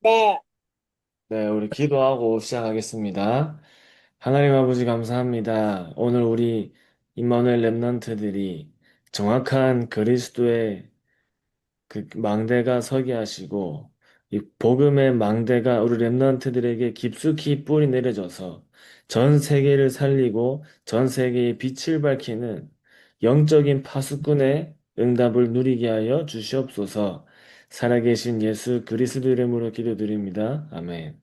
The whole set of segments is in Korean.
네, 네, 우리 기도하고 시작하겠습니다. 하나님 아버지 감사합니다. 오늘 우리 임마누엘 렘넌트들이 정확한 그리스도의 그 망대가 서게 하시고 이 복음의 망대가 우리 렘넌트들에게 깊숙이 뿌리 내려져서 전 세계를 살리고 전 세계의 빛을 밝히는 영적인 파수꾼의 응답을 누리게 하여 주시옵소서. 살아계신 예수 그리스도 이름으로 기도드립니다. 아멘.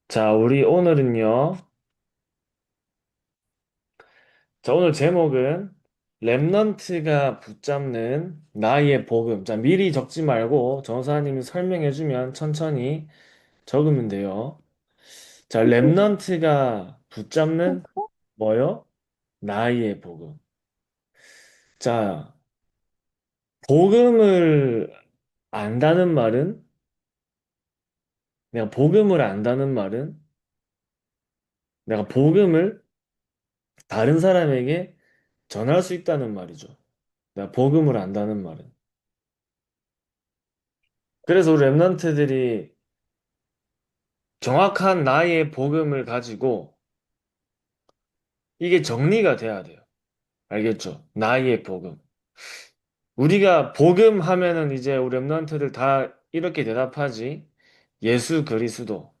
자, 우리 오늘은요. 자, 오늘 제목은 렘넌트가 붙잡는 나의 복음. 자, 미리 적지 말고 전사님이 설명해주면 천천히 적으면 돼요. 자, 렘넌트가 붙잡는 뭐요? 나의 복음. 자, 복음을 안다는 말은 내가 복음을 안다는 말은 내가 복음을 다른 사람에게 전할 수 있다는 말이죠. 내가 복음을 안다는 말은. 그래서 우리 랩런트들이 정확한 나의 복음을 가지고 이게 정리가 돼야 돼요. 알겠죠? 나의 복음. 우리가 복음 하면은 이제 우리 랩런트들 다 이렇게 대답하지. 예수 그리스도.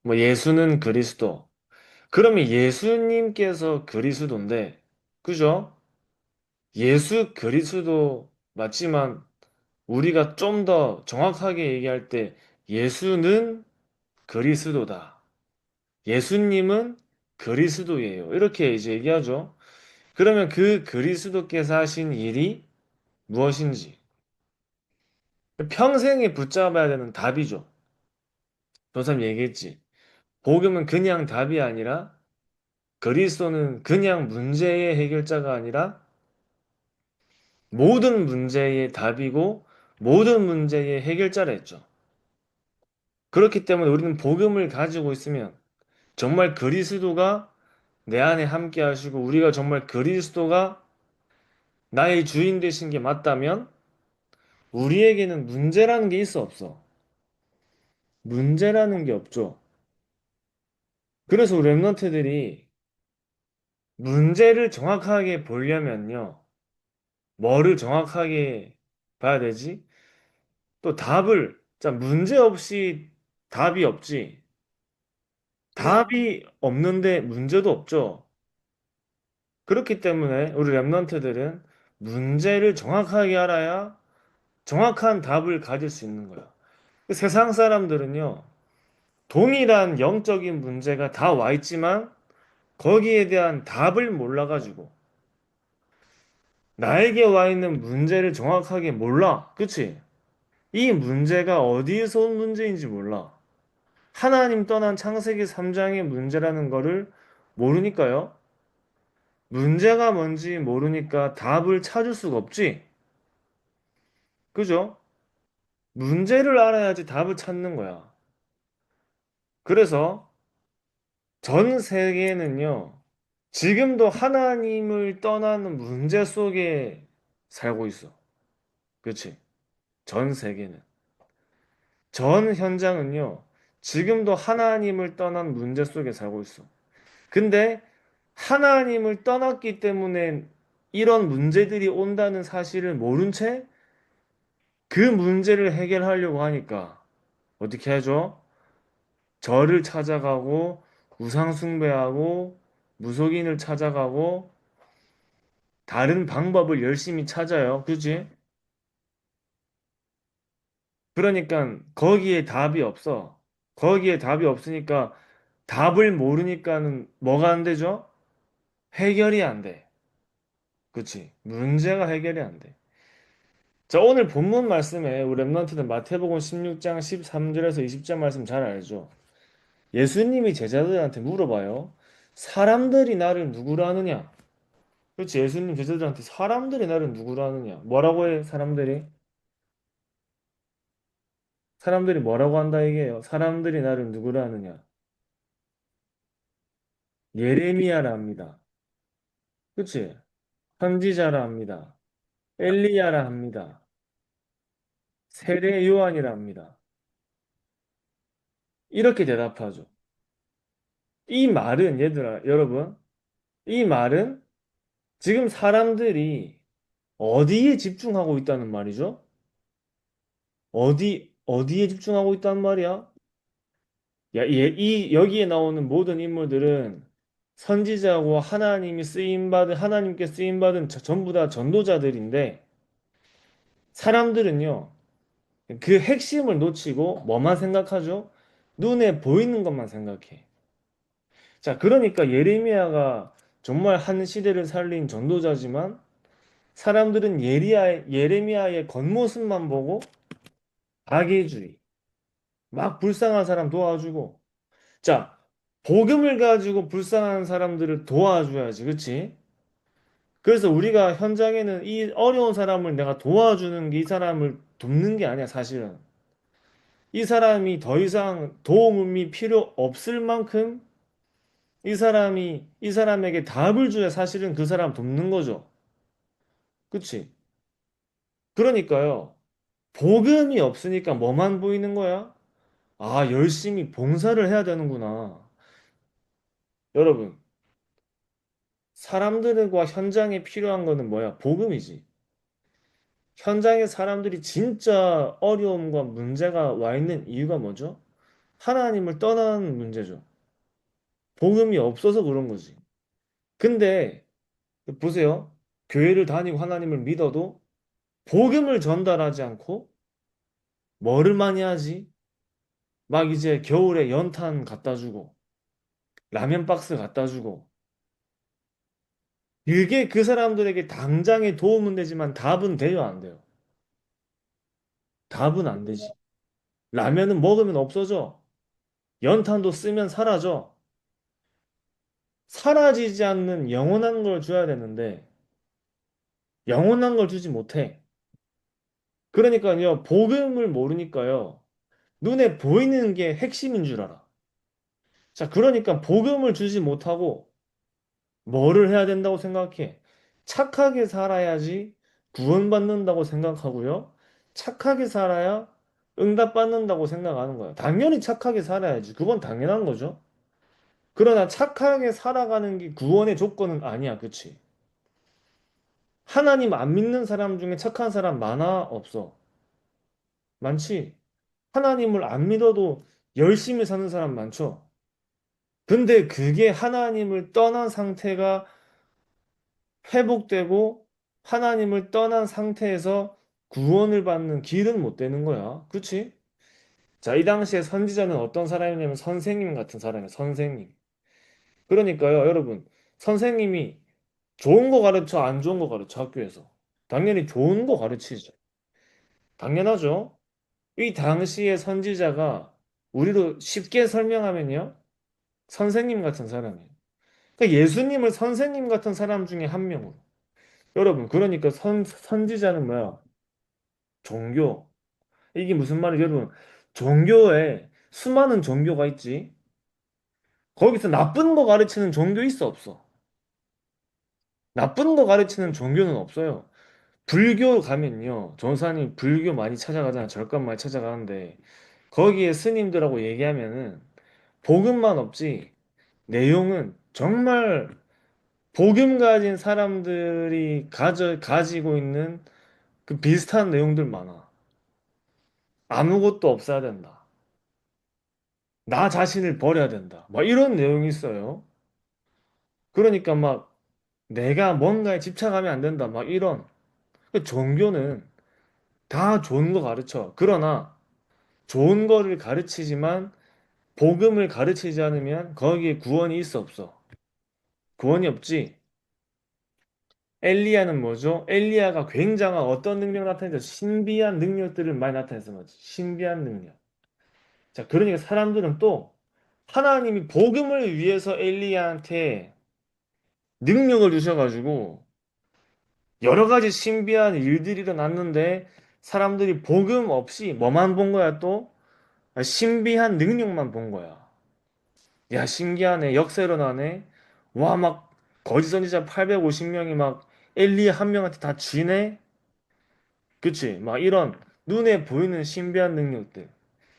뭐 예수는 그리스도. 그러면 예수님께서 그리스도인데, 그죠? 예수 그리스도 맞지만 우리가 좀 더 정확하게 얘기할 때 예수는 그리스도다. 예수님은 그리스도예요. 이렇게 이제 얘기하죠. 그러면 그 그리스도께서 하신 일이 무엇인지 평생에 붙잡아야 되는 답이죠. 조삼 얘기했지. 복음은 그냥 답이 아니라 그리스도는 그냥 문제의 해결자가 아니라 모든 문제의 답이고 모든 문제의 해결자라 했죠. 그렇기 때문에 우리는 복음을 가지고 있으면 정말 그리스도가 내 안에 함께 하시고 우리가 정말 그리스도가 나의 주인 되신 게 맞다면 우리에게는 문제라는 게 있어 없어? 문제라는 게 없죠. 그래서 우리 랩런트들이 문제를 정확하게 보려면요. 뭐를 정확하게 봐야 되지? 또 답을, 자, 문제 없이 답이 없지. 답이 없는데 문제도 없죠. 그렇기 때문에 우리 랩런트들은 문제를 정확하게 알아야 정확한 답을 가질 수 있는 거야. 세상 사람들은요, 동일한 영적인 문제가 다 와 있지만 거기에 대한 답을 몰라가지고 나에게 와 있는 문제를 정확하게 몰라. 그치? 이 문제가 어디에서 온 문제인지 몰라. 하나님 떠난 창세기 3장의 문제라는 거를 모르니까요. 문제가 뭔지 모르니까 답을 찾을 수가 없지. 그죠? 문제를 알아야지 답을 찾는 거야. 그래서 전 세계는요, 지금도 하나님을 떠나는 문제 속에 살고 있어. 그치? 전 세계는. 전 현장은요, 지금도 하나님을 떠난 문제 속에 살고 있어. 근데 하나님을 떠났기 때문에 이런 문제들이 온다는 사실을 모른 채 그 문제를 해결하려고 하니까 어떻게 하죠? 절을 찾아가고 우상숭배하고 무속인을 찾아가고 다른 방법을 열심히 찾아요. 그지? 그러니까 거기에 답이 없어. 거기에 답이 없으니까 답을 모르니까는 뭐가 안 되죠? 해결이 안 돼. 그치? 문제가 해결이 안 돼. 자, 오늘 본문 말씀에 우리 랩런트는 마태복음 16장 13절에서 20절 말씀 잘 알죠? 예수님이 제자들한테 물어봐요. 사람들이 나를 누구로 아느냐? 그렇지? 예수님 제자들한테 사람들이 나를 누구로 아느냐? 뭐라고 해, 사람들이? 사람들이 뭐라고 한다 이게요? 사람들이 나를 누구로 아느냐? 예레미야라 합니다. 그치? 선지자라 합니다. 엘리야라 합니다. 세례 요한이라 합니다. 이렇게 대답하죠. 이 말은, 얘들아, 여러분, 이 말은 지금 사람들이 어디에 집중하고 있다는 말이죠? 어디에 집중하고 있다는 말이야? 여기에 나오는 모든 인물들은 선지자고 하나님께 쓰임받은 전부 다 전도자들인데, 사람들은요, 그 핵심을 놓치고 뭐만 생각하죠? 눈에 보이는 것만 생각해. 자, 그러니까 예레미야가 정말 한 시대를 살린 전도자지만 사람들은 예레미야의 겉모습만 보고 박애주의, 막 불쌍한 사람 도와주고. 자, 복음을 가지고 불쌍한 사람들을 도와줘야지, 그치? 그래서 우리가 현장에는 이 어려운 사람을 내가 도와주는 게 이 사람을 돕는 게 아니야, 사실은. 이 사람이 더 이상 도움이 필요 없을 만큼 이 사람에게 답을 줘야 사실은 그 사람 돕는 거죠. 그치? 그러니까요. 복음이 없으니까 뭐만 보이는 거야? 아, 열심히 봉사를 해야 되는구나. 여러분, 사람들과 현장에 필요한 거는 뭐야? 복음이지. 현장에 사람들이 진짜 어려움과 문제가 와 있는 이유가 뭐죠? 하나님을 떠나는 문제죠. 복음이 없어서 그런 거지. 근데 보세요. 교회를 다니고 하나님을 믿어도 복음을 전달하지 않고 뭐를 많이 하지? 막 이제 겨울에 연탄 갖다 주고 라면 박스 갖다 주고 이게 그 사람들에게 당장에 도움은 되지만 답은 돼요, 안 돼요? 답은 안 되지. 라면은 먹으면 없어져. 연탄도 쓰면 사라져. 사라지지 않는 영원한 걸 줘야 되는데 영원한 걸 주지 못해. 그러니까요, 복음을 모르니까요, 눈에 보이는 게 핵심인 줄 알아. 자, 그러니까 복음을 주지 못하고 뭐를 해야 된다고 생각해? 착하게 살아야지 구원받는다고 생각하고요. 착하게 살아야 응답받는다고 생각하는 거예요. 당연히 착하게 살아야지. 그건 당연한 거죠. 그러나 착하게 살아가는 게 구원의 조건은 아니야. 그치? 하나님 안 믿는 사람 중에 착한 사람 많아? 없어? 많지? 하나님을 안 믿어도 열심히 사는 사람 많죠? 근데 그게 하나님을 떠난 상태가 회복되고 하나님을 떠난 상태에서 구원을 받는 길은 못 되는 거야. 그치? 자, 이 당시에 선지자는 어떤 사람이냐면 선생님 같은 사람이에요. 선생님. 그러니까요, 여러분. 선생님이 좋은 거 가르쳐, 안 좋은 거 가르쳐, 학교에서. 당연히 좋은 거 가르치죠. 당연하죠. 이 당시의 선지자가 우리로 쉽게 설명하면요. 선생님 같은 사람이에요. 그러니까 예수님을 선생님 같은 사람 중에 한 명으로. 여러분, 그러니까 선지자는 뭐야? 종교. 이게 무슨 말이에요, 여러분? 종교에 수많은 종교가 있지. 거기서 나쁜 거 가르치는 종교 있어, 없어? 나쁜 거 가르치는 종교는 없어요. 불교 가면요. 전사님 불교 많이 찾아가잖아. 절감 많이 찾아가는데 거기에 스님들하고 얘기하면은 복음만 없지 내용은 정말 복음 가진 사람들이 가지고 있는 그 비슷한 내용들 많아. 아무것도 없어야 된다. 나 자신을 버려야 된다. 막 이런 내용이 있어요. 그러니까 막 내가 뭔가에 집착하면 안 된다. 막 이런. 그 종교는 다 좋은 거 가르쳐. 그러나 좋은 거를 가르치지만 복음을 가르치지 않으면 거기에 구원이 있어 없어? 구원이 없지. 엘리야는 뭐죠? 엘리야가 굉장한 어떤 능력을 나타내죠? 신비한 능력들을 많이 나타내서 뭐지? 신비한 능력. 자, 그러니까 사람들은 또 하나님이 복음을 위해서 엘리야한테 능력을 주셔가지고 여러 가지 신비한 일들이 일어났는데 사람들이 복음 없이 뭐만 본 거야 또? 아, 신비한 능력만 본 거야. 야, 신기하네. 역사 일어나네. 와, 막 거짓 선지자 850명이 막 엘리야 한 명한테 다 쥐네? 그치? 막 이런 눈에 보이는 신비한 능력들.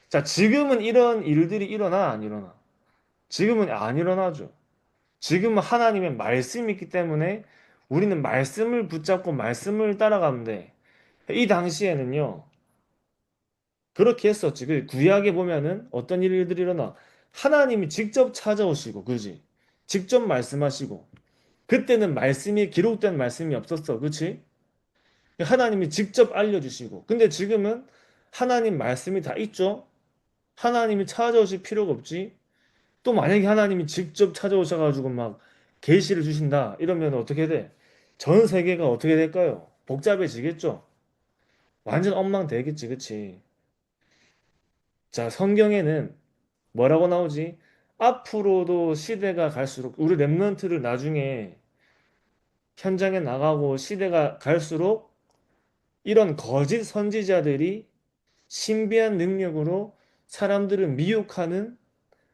자, 지금은 이런 일들이 일어나, 안 일어나? 지금은 안 일어나죠. 지금은 하나님의 말씀이 있기 때문에 우리는 말씀을 붙잡고 말씀을 따라가면 돼. 이 당시에는요, 그렇게 했었지. 그 구약에 보면은 어떤 일들이 일어나. 하나님이 직접 찾아오시고, 그지? 직접 말씀하시고. 그때는 말씀이, 기록된 말씀이 없었어. 그치? 하나님이 직접 알려주시고. 근데 지금은 하나님 말씀이 다 있죠? 하나님이 찾아오실 필요가 없지? 또 만약에 하나님이 직접 찾아오셔가지고 막 계시를 주신다. 이러면 어떻게 돼? 전 세계가 어떻게 될까요? 복잡해지겠죠? 완전 엉망되겠지, 그치? 자, 성경에는 뭐라고 나오지? 앞으로도 시대가 갈수록 우리 랩런트를 나중에 현장에 나가고 시대가 갈수록 이런 거짓 선지자들이 신비한 능력으로 사람들을 미혹하는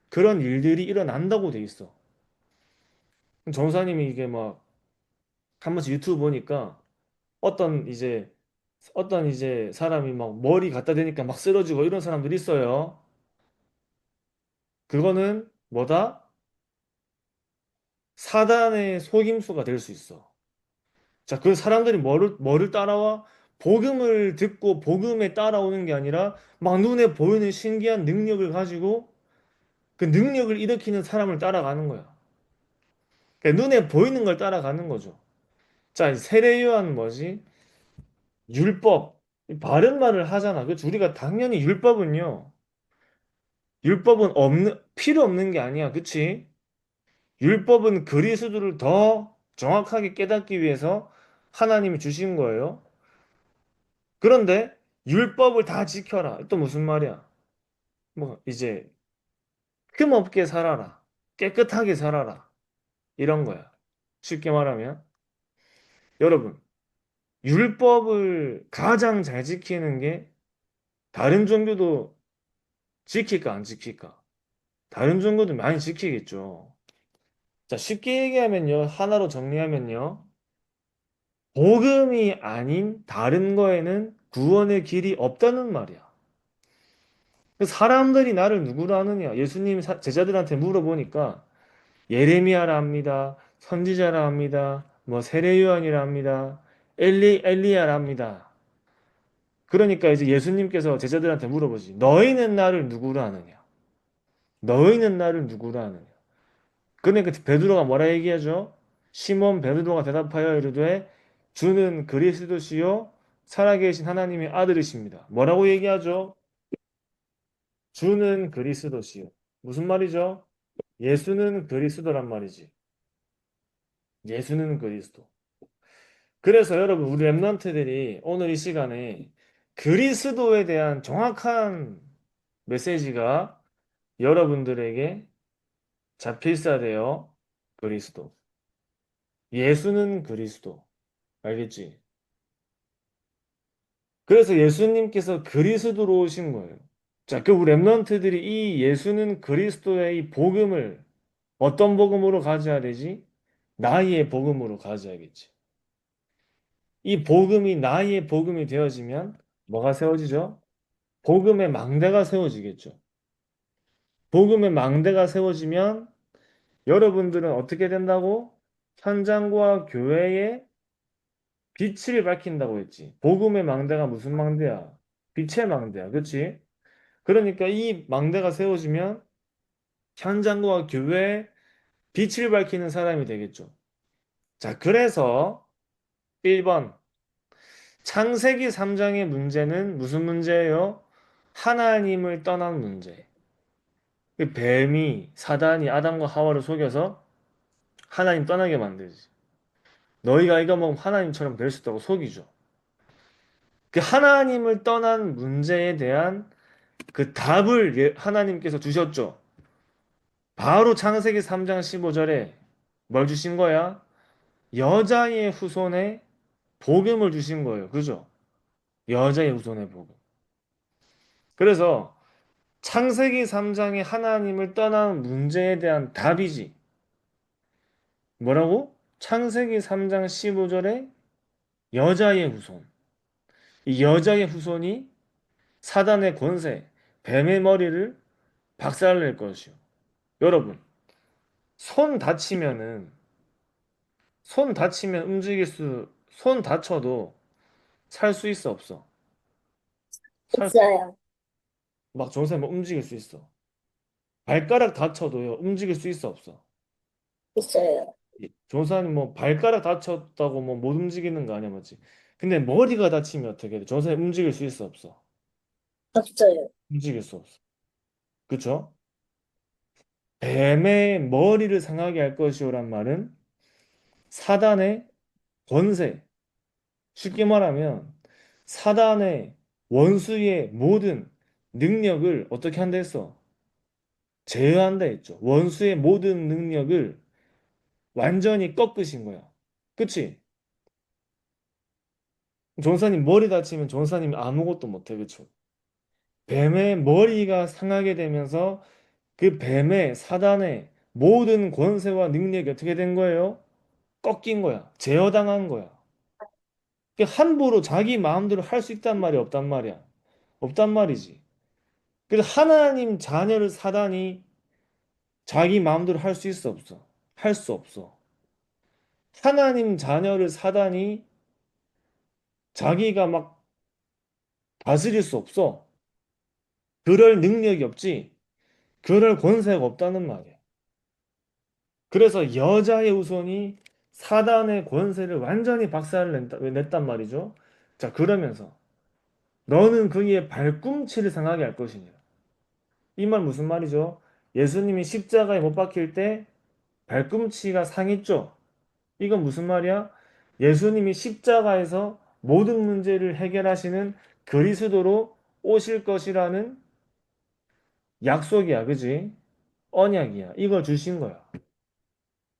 그런 일들이 일어난다고 돼 있어. 전사님이 이게 막 한 번씩 유튜브 보니까 어떤 이제 사람이 막 머리 갖다 대니까 막 쓰러지고 이런 사람들이 있어요. 그거는 뭐다? 사단의 속임수가 될 수 있어. 자, 그 사람들이 뭐를 따라와? 복음을 듣고 복음에 따라오는 게 아니라 막 눈에 보이는 신기한 능력을 가지고 그 능력을 일으키는 사람을 따라가는 거야. 그러니까 눈에 보이는 걸 따라가는 거죠. 자, 세례요한 뭐지? 율법. 바른 말을 하잖아. 그렇지? 우리가 당연히 율법은 필요 없는 게 아니야. 그치? 율법은 그리스도를 더 정확하게 깨닫기 위해서 하나님이 주신 거예요. 그런데 율법을 다 지켜라. 또 무슨 말이야? 뭐 이제 흠없게 살아라. 깨끗하게 살아라. 이런 거야. 쉽게 말하면 여러분, 율법을 가장 잘 지키는 게 다른 종교도 지킬까 안 지킬까? 다른 종교도 많이 지키겠죠. 자, 쉽게 얘기하면요. 하나로 정리하면요. 복음이 아닌 다른 거에는 구원의 길이 없다는 말이야. 그 사람들이 나를 누구로 아느냐? 예수님 제자들한테 물어보니까 예레미야라 합니다. 선지자라 합니다. 뭐 세례 요한이라 합니다. 엘리야라 합니다. 그러니까 이제 예수님께서 제자들한테 물어보지. 너희는 나를 누구로 아느냐? 너희는 나를 누구로 아느냐? 그러니까 베드로가 뭐라 얘기하죠? 시몬 베드로가 대답하여 이르되 주는 그리스도시요 살아계신 하나님의 아들이십니다. 뭐라고 얘기하죠? 주는 그리스도시요. 무슨 말이죠? 예수는 그리스도란 말이지. 예수는 그리스도. 그래서 여러분, 우리 랩런트들이 오늘 이 시간에 그리스도에 대한 정확한 메시지가 여러분들에게 잡혀 있어야 돼요. 그리스도. 예수는 그리스도. 알겠지? 그래서 예수님께서 그리스도로 오신 거예요. 자, 그 우리 랩런트들이 이 예수는 그리스도의 이 복음을 어떤 복음으로 가져야 되지? 나의 복음으로 가져야겠지. 이 복음이 나의 복음이 되어지면 뭐가 세워지죠? 복음의 망대가 세워지겠죠. 복음의 망대가 세워지면 여러분들은 어떻게 된다고? 현장과 교회에 빛을 밝힌다고 했지. 복음의 망대가 무슨 망대야? 빛의 망대야. 그치? 그러니까 이 망대가 세워지면 현장과 교회에 빛을 밝히는 사람이 되겠죠. 자, 그래서 1번. 창세기 3장의 문제는 무슨 문제예요? 하나님을 떠난 문제. 그 뱀이, 사단이 아담과 하와를 속여서 하나님 떠나게 만들지. 너희가 이거 먹으면 하나님처럼 될 수 있다고 속이죠. 그 하나님을 떠난 문제에 대한 그 답을 하나님께서 주셨죠. 바로 창세기 3장 15절에 뭘 주신 거야? 여자의 후손에 복음을 주신 거예요. 그죠? 여자의 후손의 복음. 그래서 창세기 3장의 하나님을 떠난 문제에 대한 답이지. 뭐라고? 창세기 3장 15절에 여자의 후손. 이 여자의 후손이 사단의 권세, 뱀의 머리를 박살낼 것이요. 여러분, 손 다치면은, 손 다치면 손 다쳐도 살 수 있어, 없어? 있어요. 막 전세 막 움직일 수 있어. 발가락 다쳐도요, 움직일 수 있어, 없어? 있어요. 조사님 뭐 발가락 다쳤다고 뭐 못 움직이는 거 아니야, 맞지? 근데 머리가 다치면 어떻게 돼? 조사님 움직일 수 있어, 없어? 없어요. 움직일 수 없어. 그쵸? 뱀의 머리를 상하게 할 것이오란 말은 사단의 권세. 쉽게 말하면 사단의 원수의 모든 능력을 어떻게 한다 했어? 제어한다 했죠. 원수의 모든 능력을 완전히 꺾으신 거야. 그치? 전사님 머리 다치면 전사님이 아무것도 못해. 그쵸? 뱀의 머리가 상하게 되면서 그 뱀의 사단의 모든 권세와 능력이 어떻게 된 거예요? 꺾인 거야. 제어당한 거야. 그러니까 함부로 자기 마음대로 할 수 있단 말이 없단 말이야. 없단 말이지. 그래서 하나님 자녀를 사단이 자기 마음대로 할 수 있어 없어? 할 수 없어. 하나님 자녀를 사단이 자기가 막 다스릴 수 없어. 그럴 능력이 없지. 그럴 권세가 없다는 말이야. 그래서 여자의 후손이 사단의 권세를 완전히 냈단 말이죠. 자, 그러면서 너는 그의 발꿈치를 상하게 할 것이니라. 이 말 무슨 말이죠? 예수님이 십자가에 못 박힐 때 발꿈치가 상했죠. 이건 무슨 말이야? 예수님이 십자가에서 모든 문제를 해결하시는 그리스도로 오실 것이라는 약속이야, 그지? 언약이야. 이걸 주신 거야.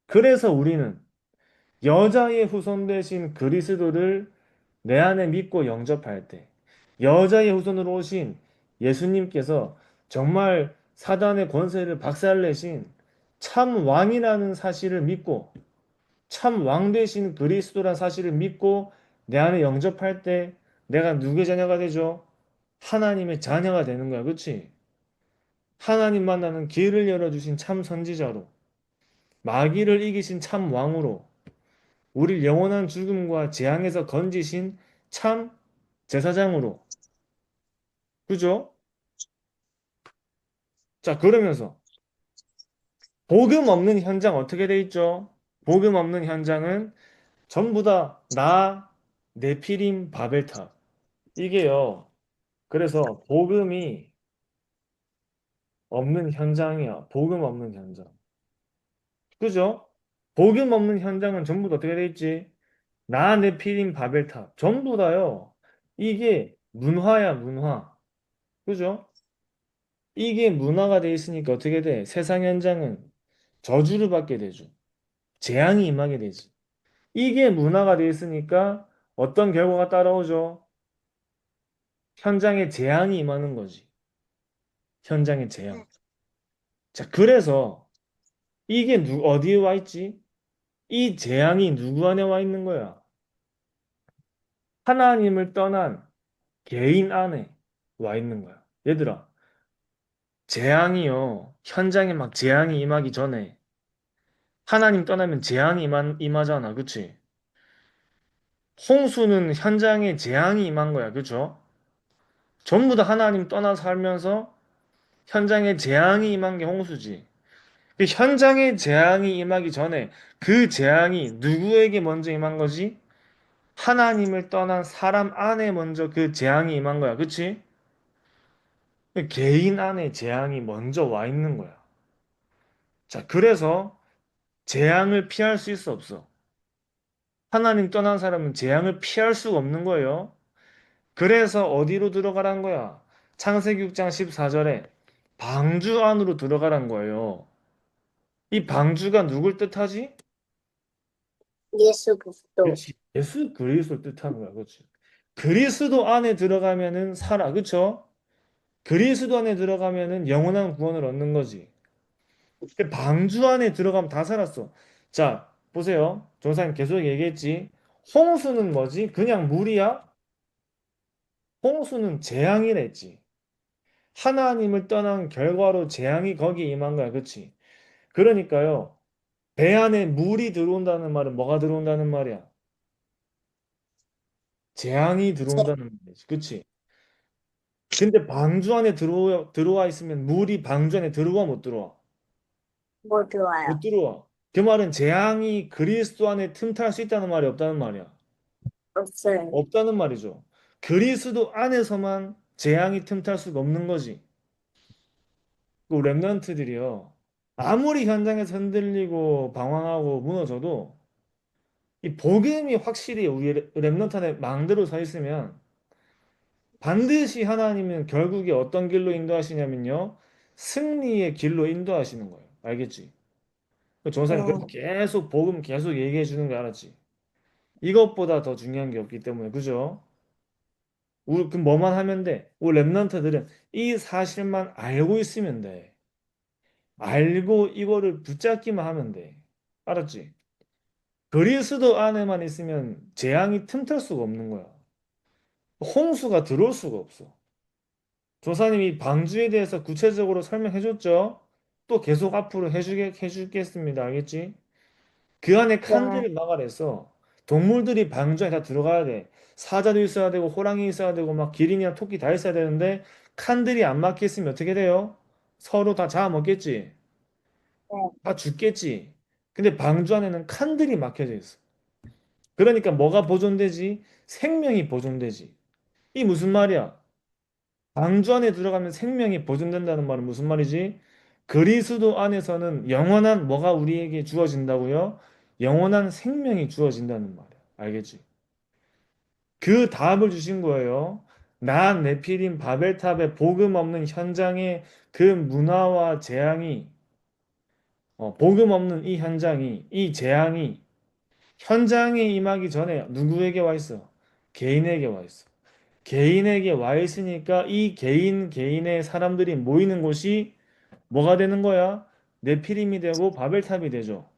그래서 우리는 여자의 후손 되신 그리스도를 내 안에 믿고 영접할 때, 여자의 후손으로 오신 예수님께서 정말 사단의 권세를 박살내신 참 왕이라는 사실을 믿고, 참 왕 되신 그리스도란 사실을 믿고 내 안에 영접할 때 내가 누구의 자녀가 되죠? 하나님의 자녀가 되는 거야. 그치? 하나님 만나는 길을 열어주신 참 선지자로, 마귀를 이기신 참 왕으로, 우리를 영원한 죽음과 재앙에서 건지신 참 제사장으로. 그죠? 자, 그러면서 복음 없는 현장 어떻게 돼 있죠? 복음 없는 현장은 전부 다 나, 네피림, 바벨탑. 이게요. 그래서 복음이 없는 현장이야. 복음 없는 현장. 그죠? 복음 없는 현장은 전부 다 어떻게 돼 있지? 나, 네피림, 바벨탑. 전부 다요. 이게 문화야, 문화. 그죠? 이게 문화가 돼 있으니까 어떻게 돼? 세상 현장은 저주를 받게 되죠. 재앙이 임하게 되지. 이게 문화가 돼 있으니까 어떤 결과가 따라오죠? 현장에 재앙이 임하는 거지. 현장에 재앙. 자, 그래서 이게 어디에 와 있지? 이 재앙이 누구 안에 와 있는 거야? 하나님을 떠난 개인 안에 와 있는 거야. 얘들아, 재앙이요. 현장에 막 재앙이 임하기 전에 하나님 떠나면 재앙이 임하잖아. 그치? 홍수는 현장에 재앙이 임한 거야. 그쵸? 전부 다 하나님 떠나 살면서 현장에 재앙이 임한 게 홍수지. 그 현장에 재앙이 임하기 전에 그 재앙이 누구에게 먼저 임한 거지? 하나님을 떠난 사람 안에 먼저 그 재앙이 임한 거야. 그치? 개인 안에 재앙이 먼저 와 있는 거야. 자, 그래서 재앙을 피할 수 있어 없어? 하나님 떠난 사람은 재앙을 피할 수가 없는 거예요. 그래서 어디로 들어가란 거야? 창세기 6장 14절에 방주 안으로 들어가란 거예요. 이 방주가 누굴 뜻하지? 예수 그리스도. 그렇지. 예수 그리스도를 뜻하는 거야. 그렇지. 그리스도 안에 들어가면은 살아. 그렇죠? 그리스도 안에 들어가면은 영원한 구원을 얻는 거지. 그 방주 안에 들어가면 다 살았어. 자, 보세요. 조사님 계속 얘기했지. 홍수는 뭐지? 그냥 물이야? 홍수는 재앙이라 했지. 하나님을 떠난 결과로 재앙이 거기에 임한 거야. 그치? 그러니까요. 배 안에 물이 들어온다는 말은 뭐가 들어온다는 말이야? 재앙이 제, 들어온다는 말이지. 그치? 근데 방주 안에 들어와 있으면 물이 방주 안에 들어와 못 들어와? 뭐 못 좋아요? 들어와. 그 말은 재앙이 그리스도 안에 틈탈 수 있다는 말이 없다는 말이야. 없어요. 없다는 말이죠. 그리스도 안에서만 재앙이 틈탈 수가 없는 거지. 그 랩런트들이요. 아무리 현장에서 흔들리고 방황하고 무너져도 이 복음이 확실히 우리 랩런트 안에 망대로 서 있으면 반드시 하나님은 결국에 어떤 길로 인도하시냐면요. 승리의 길로 인도하시는 거예요. 알겠지? 조사님 그래서 네, 계속 복음 계속 얘기해 주는 거 알았지? 이것보다 더 중요한 게 없기 때문에 그죠? 우리 그 뭐만 하면 돼? 우리 랩런트들은 이 사실만 알고 있으면 돼. 알고 이거를 붙잡기만 하면 돼. 알았지? 그리스도 안에만 있으면 재앙이 틈탈 수가 없는 거야. 홍수가 들어올 수가 없어. 조사님이 방주에 대해서 구체적으로 설명해 줬죠? 또 계속 앞으로 해주겠습니다. 알겠지? 그 안에 네, 칸들을 막아내서 동물들이 방주에 다 들어가야 돼. 사자도 있어야 되고 호랑이 있어야 되고 막 기린이나 토끼 다 있어야 되는데 칸들이 안 막혀 있으면 어떻게 돼요? 서로 다 잡아먹겠지. 네, 다 죽겠지. 근데 방주 안에는 칸들이 막혀져 있어. 그러니까 뭐가 보존되지? 생명이 보존되지. 이 무슨 말이야? 방주 안에 들어가면 생명이 보존된다는 말은 무슨 말이지? 그리스도 안에서는 영원한 뭐가 우리에게 주어진다고요? 영원한 생명이 주어진다는 말이야. 알겠지? 그 답을 주신 거예요. 난 네피림 바벨탑의 복음 없는 현장의 그 문화와 재앙이 복음 없는 이 현장이 이 재앙이 현장에 임하기 전에 누구에게 와 있어? 개인에게 와 있어. 개인에게 와 있으니까 이 개인의 사람들이 모이는 곳이 뭐가 되는 거야? 네피림이 되고 바벨탑이 되죠.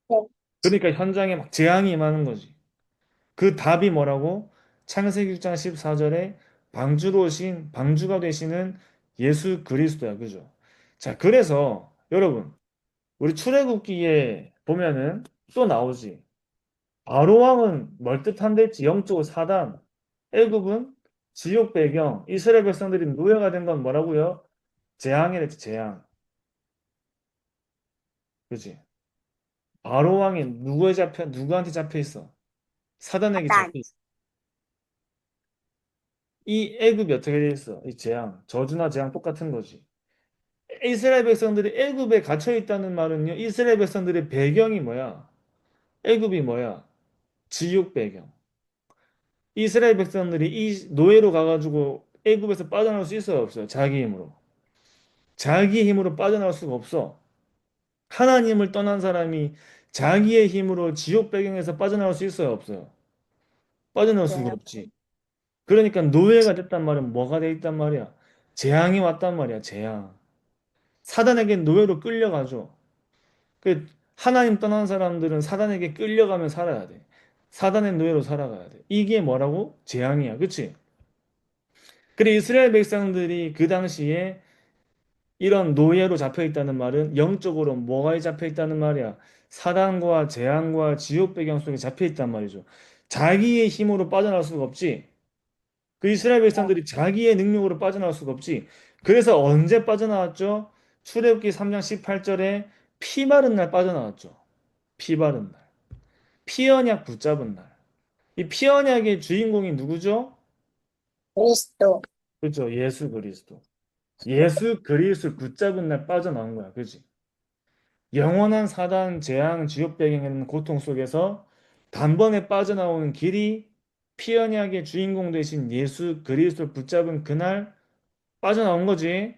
네, 그러니까 현장에 막 재앙이 임하는 거지. 그 답이 뭐라고? 창세기 6장 14절에 방주로 오신 방주가 되시는 예수 그리스도야. 그죠? 자, 그래서 여러분, 우리 출애굽기에 보면은 또 나오지. 바로 왕은 멀뜻한데 했지. 영적으로 사단. 애굽은 지옥 배경. 이스라엘 백성들이 노예가 된 건 뭐라고요? 재앙이랬지, 재앙. 그지? 바로 왕이 누구한테 잡혀 있어? 사단에게 잡혀 사단. 있어. 이 애굽이 어떻게 돼 있어? 이 재앙. 저주나 재앙 똑같은 거지. 이스라엘 백성들이 애굽에 갇혀 있다는 말은요. 이스라엘 백성들의 배경이 뭐야? 애굽이 뭐야? 지옥 배경. 이스라엘 백성들이 이 노예로 가가지고 애굽에서 빠져나올 수 있어요, 없어요? 자기 힘으로. 자기 힘으로 빠져나올 수가 없어. 하나님을 떠난 사람이 자기의 힘으로 지옥 배경에서 빠져나올 수 있어요, 없어요? 빠져나올 수가 네, 없지. 그러니까 노예가 됐단 말은 뭐가 돼 있단 말이야? 재앙이 왔단 말이야, 재앙. 사단에게 노예로 끌려가죠. 그 하나님 떠난 사람들은 사단에게 끌려가며 살아야 돼. 사단의 노예로 살아가야 돼. 이게 뭐라고? 재앙이야. 그치? 그래 이스라엘 백성들이 그 당시에 이런 노예로 잡혀 있다는 말은 영적으로 뭐가 잡혀 있다는 말이야. 사단과 재앙과 지옥 배경 속에 잡혀 있단 말이죠. 자기의 힘으로 빠져나올 수가 없지. 그 이스라엘 네, 백성들이 자기의 능력으로 빠져나올 수가 없지. 그래서 언제 빠져나왔죠? 출애굽기 3장 18절에 피 마른 날 빠져나왔죠. 피 바른 날. 피언약 붙잡은 날. 이 피언약의 주인공이 누구죠? 그리스도. 그렇죠. 예수 그리스도. 예수 그리스도를 붙잡은 날 빠져나온 거야. 그지? 영원한 사단, 재앙, 지옥 배경에 있는 고통 속에서 단번에 빠져나오는 길이 피언약의 주인공 되신 예수 그리스도를 붙잡은 그날 빠져나온 거지.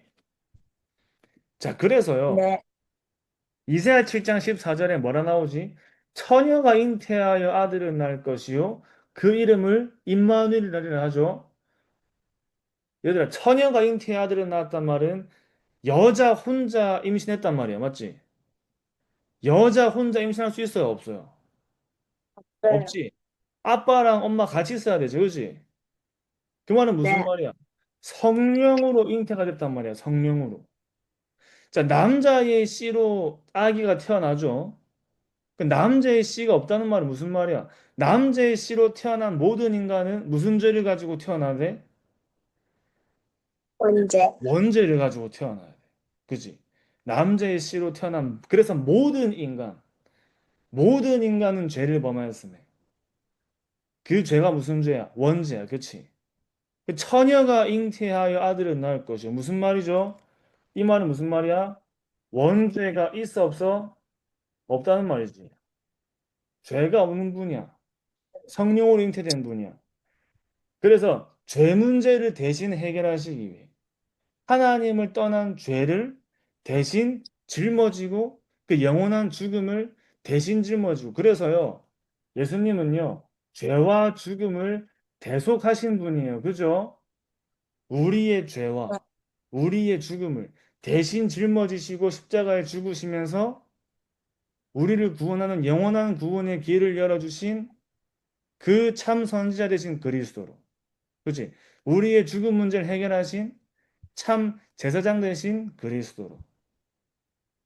자, 그래서요. 네, 이사야 7장 14절에 뭐라 나오지? 처녀가 잉태하여 아들을 낳을 것이요. 그 이름을 임마누엘이라 하죠. 얘들아, 처녀가 잉태하여 아들을 낳았단 말은 여자 혼자 임신했단 말이야. 맞지? 여자 혼자 임신할 수 있어요? 없어요? 없어요. 없지. 아빠랑 엄마 같이 있어야 되지. 그지? 그 말은 무슨 네, 말이야? 성령으로 잉태가 됐단 말이야. 성령으로. 자, 남자의 씨로 아기가 태어나죠. 그 남자의 씨가 없다는 말은 무슨 말이야? 남자의 씨로 태어난 모든 인간은 무슨 죄를 가지고 태어나야 돼? 언제? 원죄를 가지고 태어나야 돼. 그지? 남자의 씨로 태어난, 그래서 모든 인간은 죄를 범하였음에. 그 죄가 무슨 죄야? 원죄야. 그치? 그 처녀가 잉태하여 아들을 낳을 것이요. 무슨 말이죠? 이 말은 무슨 말이야? 원죄가 있어 없어? 없다는 말이지. 죄가 없는 분이야. 성령으로 잉태된 분이야. 그래서 죄 문제를 대신 해결하시기 위해 하나님을 떠난 죄를 대신 짊어지고 그 영원한 죽음을 대신 짊어지고 그래서요. 예수님은요. 죄와 죽음을 대속하신 분이에요. 그죠? 우리의 네. 죄와 우리의 죽음을 대신 짊어지시고 십자가에 죽으시면서 우리를 구원하는 영원한 구원의 길을 열어주신 그 참 선지자 되신 그리스도로. 그렇지? 우리의 죽음 문제를 해결하신 참 제사장 되신 그리스도로.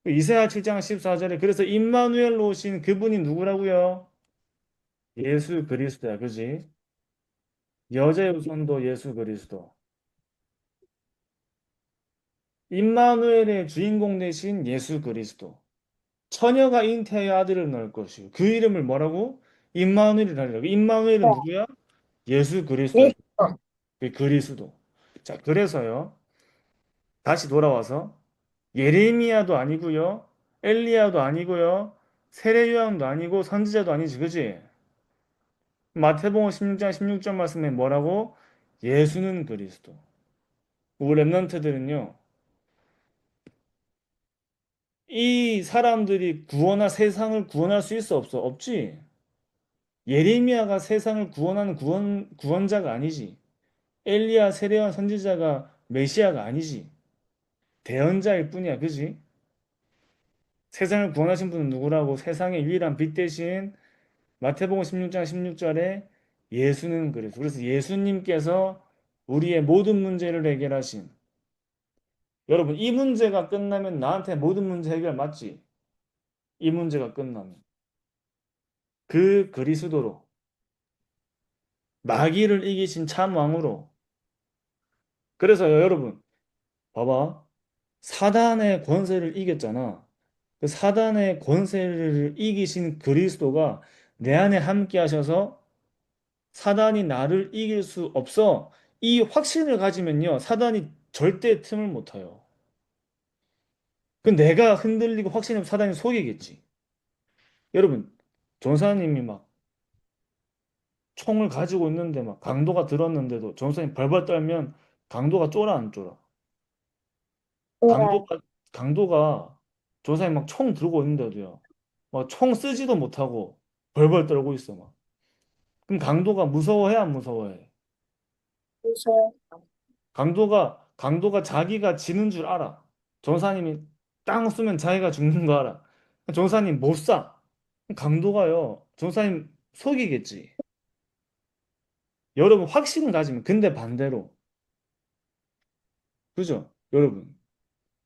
이사야 7장 14절에 그래서 임마누엘로 오신 그분이 누구라고요? 예수 그리스도야. 그지? 여자의 우선도 예수 그리스도. 임마누엘의 주인공 되신 예수 그리스도. 처녀가 잉태하여 아들을 낳을 것이요. 그 이름을 뭐라고? 임마누엘이라고. 임마누엘은 누구야? 예수 그리스도야. 그리스도. 그 그리스도. 자, 그래서요. 다시 돌아와서 예레미야도 아니고요. 엘리야도 아니고요. 세례 요한도 아니고 선지자도 아니지. 그지? 마태복음 16장 16절 말씀에 뭐라고? 예수는 그리스도. 우리 랩런트들은요. 이 사람들이 세상을 구원할 수 있어 없어? 없지. 예레미야가 세상을 구원하는 구원자가 아니지. 엘리야 세례요한 선지자가 메시아가 아니지. 대언자일 뿐이야. 그지? 세상을 구원하신 분은 누구라고? 세상의 유일한 빛 대신 마태복음 16장 16절에 예수는 그리스도. 그래서 예수님께서 우리의 모든 문제를 해결하신 여러분 이 문제가 끝나면 나한테 모든 문제 해결 맞지? 이 문제가 끝나면 그 그리스도로 마귀를 이기신 참 왕으로 그래서 여러분 봐봐 사단의 권세를 이겼잖아. 그 사단의 권세를 이기신 그리스도가 내 안에 함께 하셔서 사단이 나를 이길 수 없어. 이 확신을 가지면요. 사단이 절대 틈을 못 타요. 그 내가 흔들리고 확신하면 사단이 속이겠지. 여러분, 전사님이 막 총을 가지고 있는데 막 강도가 들었는데도 전사님 벌벌 떨면 강도가 쫄아 안 쫄아? 그래. 강도가 전사님 막 총 들고 있는데도요. 막 총 쓰지도 못하고 벌벌 떨고 있어 막. 그럼 강도가 무서워해 안 무서워해? 무서워. 강도가 자기가 지는 줄 알아. 전사님이 땅 쓰면 자기가 죽는 거 알아. 전사님 못 쏴. 강도가요. 전사님 속이겠지. 여러분 확신을 가지면 근데 반대로 그죠? 여러분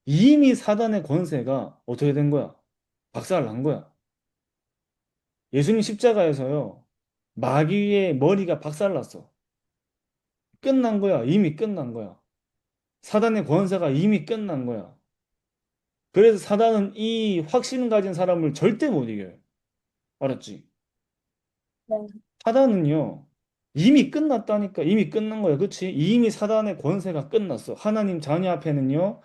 이미 사단의 권세가 어떻게 된 거야? 박살 난 거야. 예수님 십자가에서요. 마귀의 머리가 박살 났어. 끝난 거야. 이미 끝난 거야. 사단의 권세가 이미 끝난 거야. 그래서 사단은 이 확신 가진 사람을 절대 못 이겨요. 알았지? 네. 사단은요, 이미 끝났다니까. 이미 끝난 거야. 그치? 이미 사단의 권세가 끝났어. 하나님 자녀 앞에는요,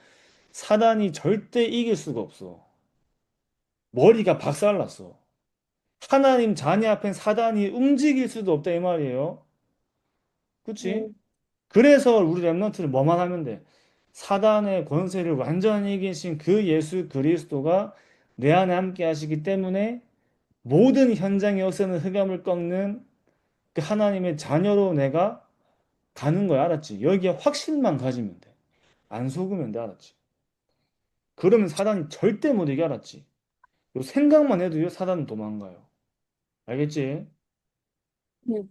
사단이 절대 이길 수가 없어. 머리가 박살났어. 하나님 자녀 앞엔 사단이 움직일 수도 없다, 이 말이에요. 그치? 음, 그래서 우리 랩런트를 뭐만 하면 돼? 사단의 권세를 완전히 이기신 그 예수 그리스도가 내 안에 함께 하시기 때문에 모든 현장에 없어는 흑암을 꺾는 그 하나님의 자녀로 내가 가는 거야, 알았지? 여기에 확신만 가지면 돼. 안 속으면 돼, 알았지? 그러면 사단이 절대 못 이겨, 알았지? 요 생각만 해도요, 사단은 도망가요. 알겠지? 음,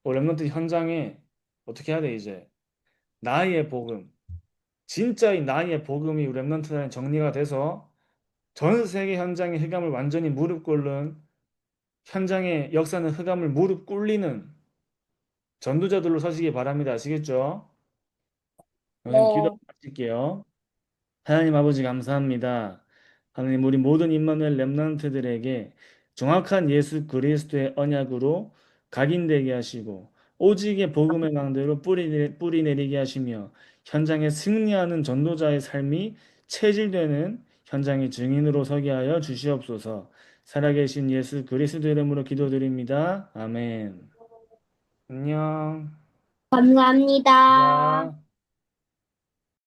랩런트 현장에 어떻게 해야 돼, 이제? 나의 복음, 진짜의 나의 복음이 우리 렘넌트 안에 정리가 돼서 전 세계 현장의 흑암을 완전히 무릎 꿇는 현장의 역사는 흑암을 무릎 꿇리는 전도자들로 서시기 바랍니다. 아시겠죠? 선생님 기도 네. 마칠게요. 하나님 아버지 감사합니다. 하나님 우리 모든 임마누엘 렘넌트들에게 정확한 예수 그리스도의 언약으로 각인되게 하시고 오직의 복음의 강대로 뿌리 내리게 하시며 현장에 승리하는 전도자의 삶이 체질되는 현장의 증인으로 서게 하여 주시옵소서. 살아계신 예수 그리스도 이름으로 기도드립니다. 아멘. 안녕. 감사합니다. 감사합니다.